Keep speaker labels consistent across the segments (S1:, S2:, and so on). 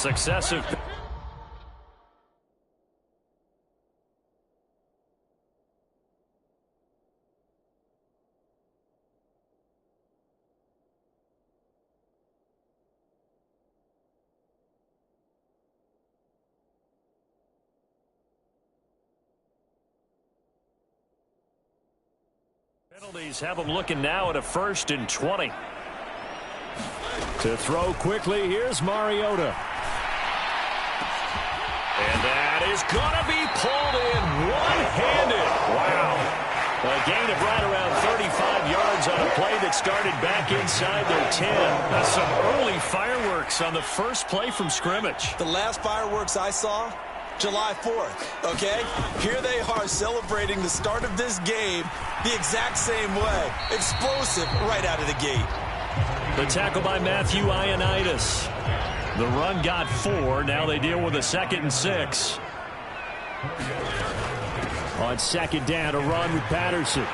S1: Successive. Penalties have them looking now at a 1st and 20. To throw quickly, here's Mariota. And that is going to be pulled in one-handed. Wow. A gain of right around 35 yards on a play that started back inside their 10. That's some early fireworks on the first play from scrimmage.
S2: The last fireworks I saw, July 4th, okay? Here they are celebrating the start of this game the exact same way. Explosive right out of the gate.
S1: The tackle by Matthew Ioannidis. The run got 4. Now they deal with a 2nd and 6. On 2nd down, a run with Patterson.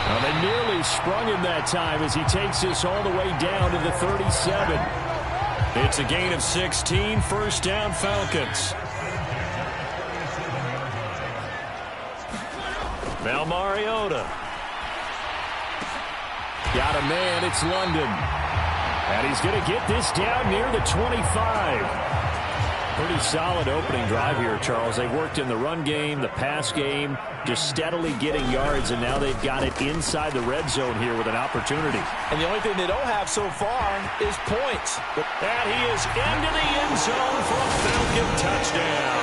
S1: Well, they nearly sprung him that time as he takes this all the way down to the 37. It's a gain of 16. 1st down, Falcons. Now Mariota. Got a man, it's London. And he's going to get this down near the 25. Pretty solid opening drive here, Charles. They've worked in the run game, the pass game, just steadily getting yards, and now they've got it inside the red zone here with an opportunity.
S2: And the only thing they don't have so far is points.
S1: And he is into the end zone for a Falcon touchdown.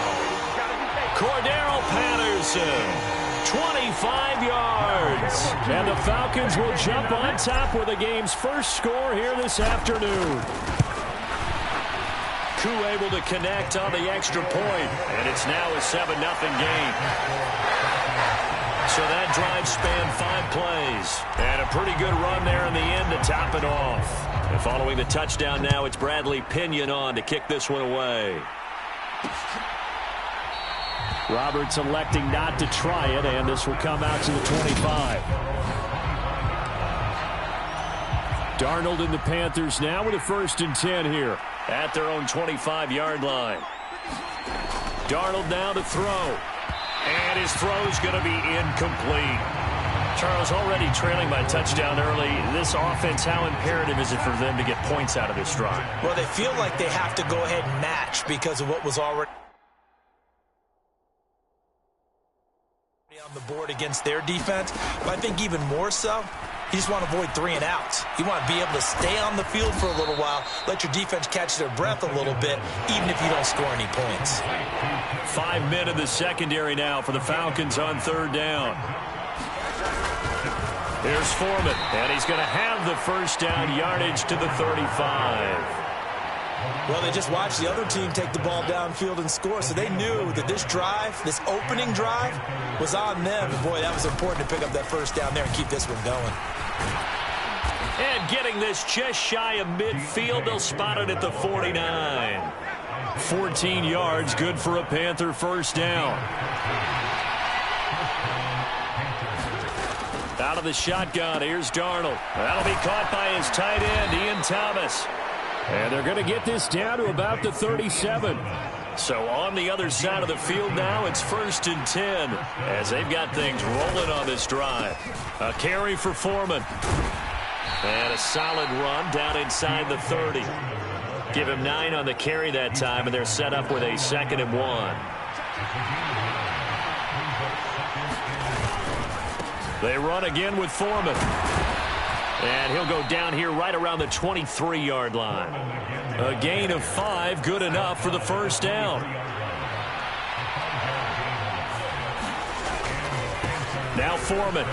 S1: Cordero Patterson. 25 yards. And the Falcons will jump on top with the game's first score here this afternoon. Koo able to connect on the extra point, and it's now a 7-0 game. So that drive spanned 5 plays. And a pretty good run there in the end to top it off. And following the touchdown now, it's Bradley Pinion on to kick this one away. Roberts electing not to try it, and this will come out to the 25. Darnold and the Panthers now with a 1st and 10 here at their own 25-yard line. Darnold now to throw. And his throw's going to be incomplete. Charles, already trailing by touchdown early. This offense, how imperative is it for them to get points out of this drive?
S2: Well, they feel like they have to go ahead and match because of what was already on the board against their defense. But I think even more so, you just want to avoid 3 and outs. You want to be able to stay on the field for a little while, let your defense catch their breath a little bit, even if you don't score any points.
S1: 5 men in the secondary now for the Falcons on 3rd down. Here's Foreman, and he's going to have the 1st down, yardage to the 35.
S2: Well, they just watched the other team take the ball downfield and score, so they knew that this drive, this opening drive, was on them. And boy, that was important to pick up that 1st down there and keep this one going.
S1: And getting this just shy of midfield, they'll spot it at the 49. 14 yards, good for a Panther 1st down. Out of the shotgun, here's Darnold. That'll be caught by his tight end, Ian Thomas. And they're going to get this down to about the 37. So on the other side of the field now, it's 1st and 10 as they've got things rolling on this drive. A carry for Foreman. And a solid run down inside the 30. Give him 9 on the carry that time, and they're set up with a 2nd and 1. They run again with Foreman. And he'll go down here right around the 23-yard line. A gain of 5, good enough for the 1st down. Now Foreman.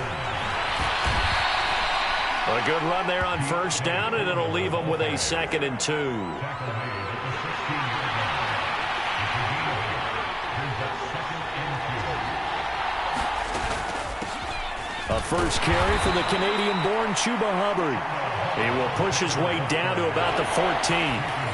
S1: A good run there on 1st down, and it'll leave them with a 2nd and 2. A first carry for the Canadian-born Chuba Hubbard. He will push his way down to about the 14.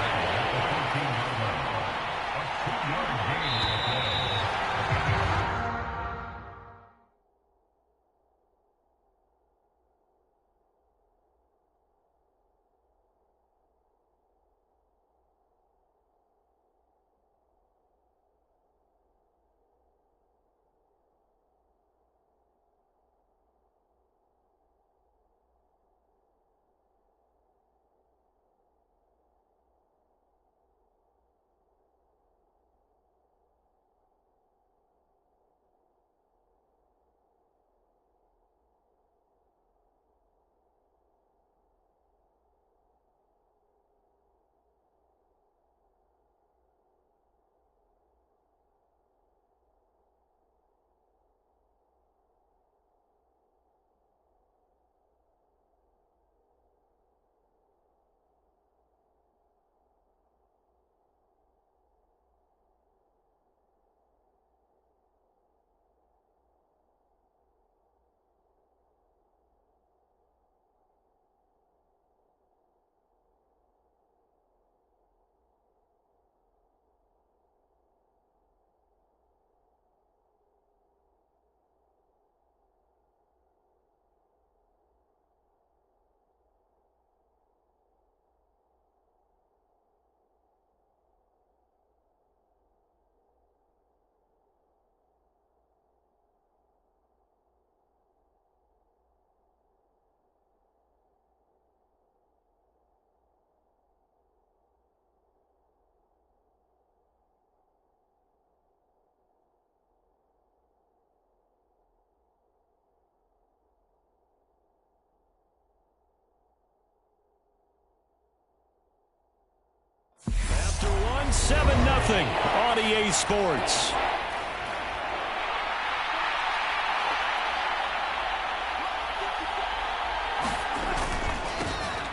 S1: 7-0 on EA Sports.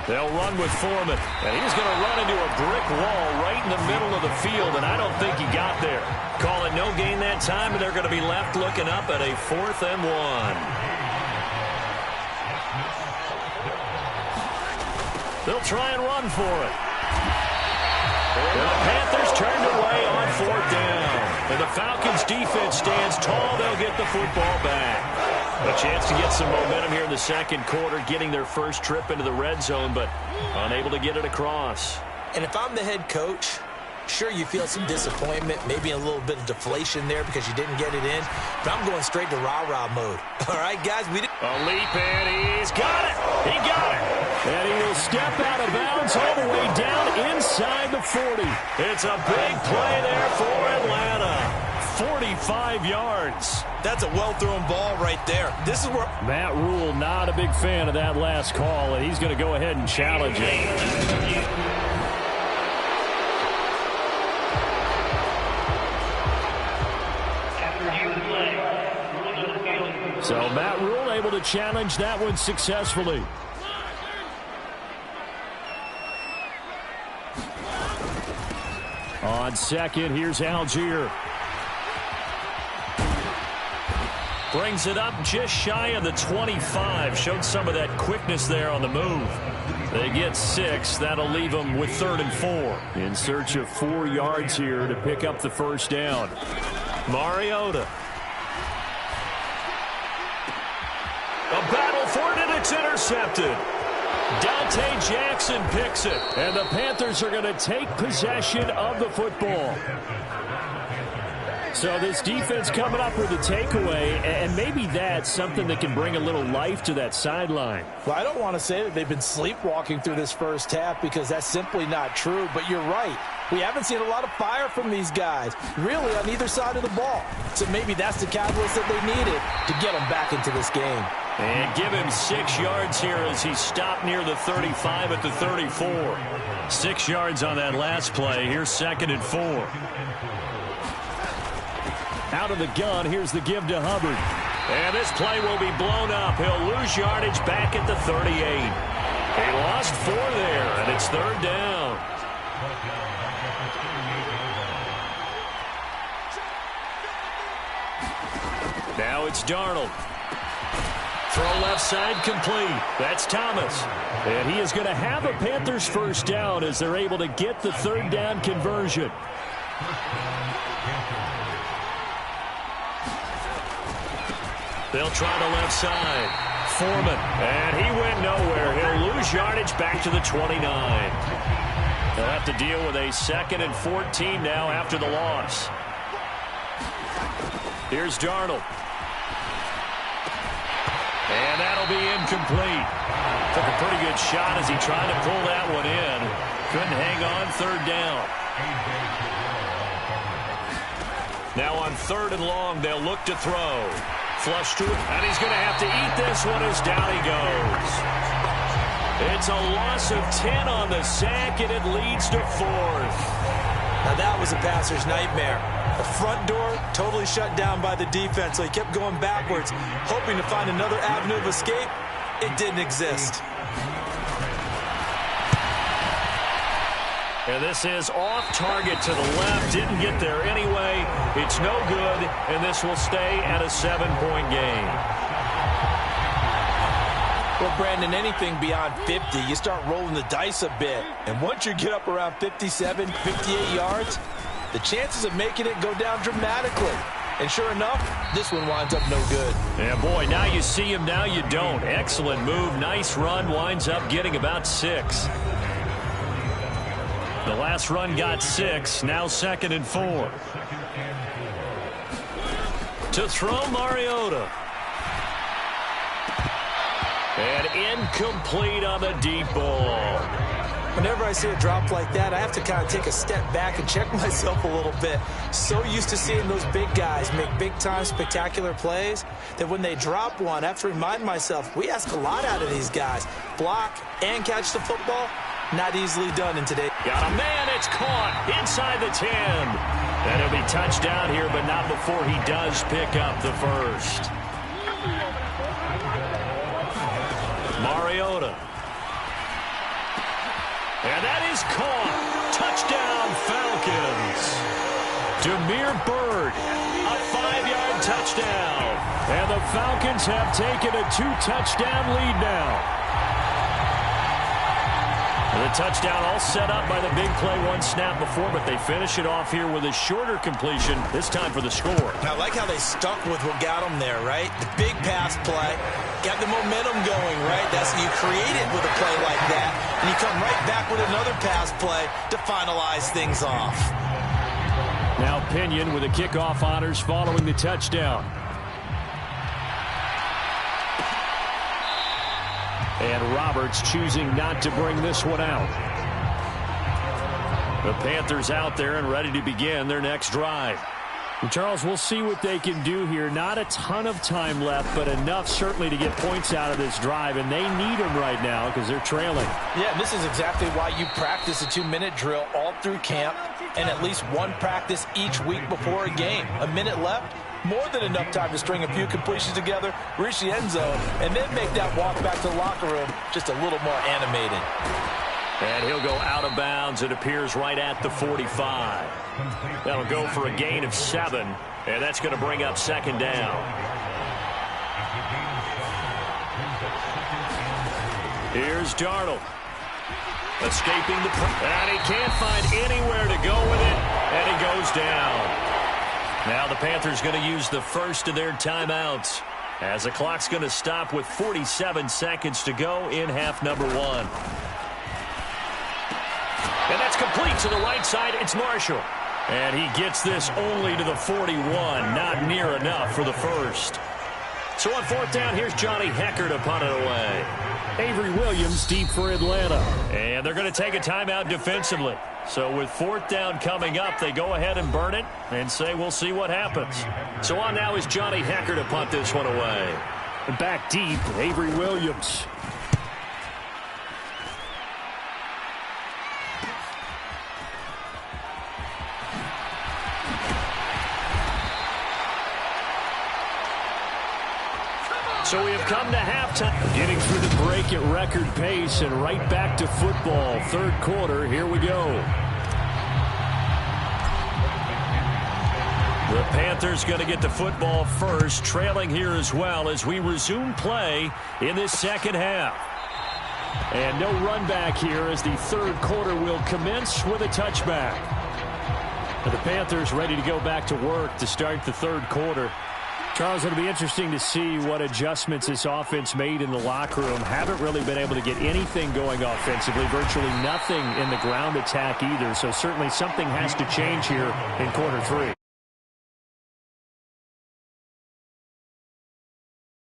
S1: They'll run with Foreman, and he's going to run into a brick wall right in the middle of the field, and I don't think he got there. Call it no gain that time, and they're going to be left looking up at a 4th and 1. They'll try and run for it. And the Panthers turned away on 4th down. And the Falcons' defense stands tall. They'll get the football back. A chance to get some momentum here in the second quarter, getting their first trip into the red zone, but unable to get it across.
S2: And if I'm the head coach, sure, you feel some disappointment, maybe a little bit of deflation there because you didn't get it in, but I'm going straight to rah-rah mode. All right, guys, we did.
S1: A leap, and he's got it. He got it. And he will step out of bounds all the way down inside the 40. It's a big play there for Atlanta. 45 yards.
S2: That's a well-thrown ball right there. This is where
S1: Matt Rule, not a big fan of that last call, and he's going to go ahead and challenge it. So Matt Rule able to challenge that one successfully. On second, here's Algier. Brings it up just shy of the 25. Showed some of that quickness there on the move. They get 6. That'll leave them with 3rd and 4. In search of 4 yards here to pick up the first down. Mariota. A battle for it, and it's intercepted. Dante Jackson picks it, and the Panthers are going to take possession of the football. So this defense coming up with a takeaway, and maybe that's something that can bring a little life to that sideline.
S3: Well, I don't want to say that they've been sleepwalking through this first half because that's simply not true, but you're right. We haven't seen a lot of fire from these guys, really, on either side of the ball. So maybe that's the catalyst that they needed to get them back into this game.
S1: And give him 6 yards here as he stopped near the 35 at the 34. 6 yards on that last play. Here's 2nd and 4. Out of the gun, here's the give to Hubbard. And this play will be blown up. He'll lose yardage back at the 38. He lost 4 there, and it's 3rd down. Now it's Darnold. Throw left side complete. That's Thomas. And he is going to have a Panthers first down as they're able to get the 3rd down conversion. They'll try the left side. Foreman. And he went nowhere. He'll lose yardage back to the 29. They'll have to deal with a 2nd and 14 now after the loss. Here's Darnold. And that'll be incomplete. Took a pretty good shot as he tried to pull that one in. Couldn't hang on, 3rd down. Now on 3rd and long, they'll look to throw. Flush to it, and he's going to have to eat this one as down he goes. It's a loss of 10 on the sack, and it leads to 4th.
S2: Now that was a passer's nightmare. The front door totally shut down by the defense, so he kept going backwards, hoping to find another avenue of escape. It didn't exist.
S1: And this is off target to the left. Didn't get there anyway. It's no good, and this will stay at a 7-point game.
S3: Well, Brandon, anything beyond 50, you start rolling the dice a bit. And once you get up around 57, 58 yards, the chances of making it go down dramatically. And sure enough, this one winds up no good.
S1: Yeah, boy, now you see him, now you don't. Excellent move, nice run, winds up getting about 6. The last run got 6, now 2nd and 4. To throw Mariota. And incomplete on the deep ball.
S2: Whenever I see a drop like that, I have to kind of take a step back and check myself a little bit. So used to seeing those big guys make big-time spectacular plays that when they drop one, I have to remind myself, we ask a lot out of these guys. Block and catch the football. Not easily done in today.
S1: Got a man, it's caught inside the 10. And it'll be touchdown here, but not before he does pick up the first. Mariota. And that is caught. Touchdown, Falcons. Damiere Byrd, a 5-yard touchdown. And the Falcons have taken a 2-touchdown lead now. The touchdown all set up by the big play one snap before, but they finish it off here with a shorter completion, this time for the score.
S2: I like how they stuck with what got them there, right? The big pass play, got the momentum going, right? That's you create it with a play like that, and you come right back with another pass play to finalize things off.
S1: Now Pinion with the kickoff honors following the touchdown. And Roberts choosing not to bring this one out. The Panthers out there and ready to begin their next drive. And Charles, we'll see what they can do here. Not a ton of time left, but enough certainly to get points out of this drive. And they need them right now because they're trailing.
S3: Yeah, this is exactly why you practice a 2-minute drill all through camp and at least one practice each week before a game. A minute left. More than enough time to string a few completions together, reach the end zone, and then make that walk back to the locker room just a little more animated.
S1: And he'll go out of bounds. It appears right at the 45. That'll go for a gain of 7, and that's going to bring up second down. Here's Darnold. Escaping the pressure. And he can't find anywhere to go with it, and he goes down. Now the Panthers going to use the first of their timeouts as the clock's going to stop with 47 seconds to go in half number 1. And that's complete to the right side. It's Marshall. And he gets this only to the 41. Not near enough for the first. So on fourth down, here's Johnny Hekker to punt it away. Avery Williams deep for Atlanta. And they're going to take a timeout defensively. So with fourth down coming up, they go ahead and burn it and say we'll see what happens. So on now is Johnny Hekker to punt this one away. And back deep, Avery Williams. So we have come to halftime. Getting through the break at record pace and right back to football. Third quarter, here we go. The Panthers going to get the football first, trailing here as well as we resume play in this second half. And no run back here as the third quarter will commence with a touchback. And the Panthers ready to go back to work to start the third quarter. Charles, it'll be interesting to see what adjustments this offense made in the locker room. Haven't really been able to get anything going offensively, virtually nothing in the ground attack either. So certainly something has to change here in quarter 3.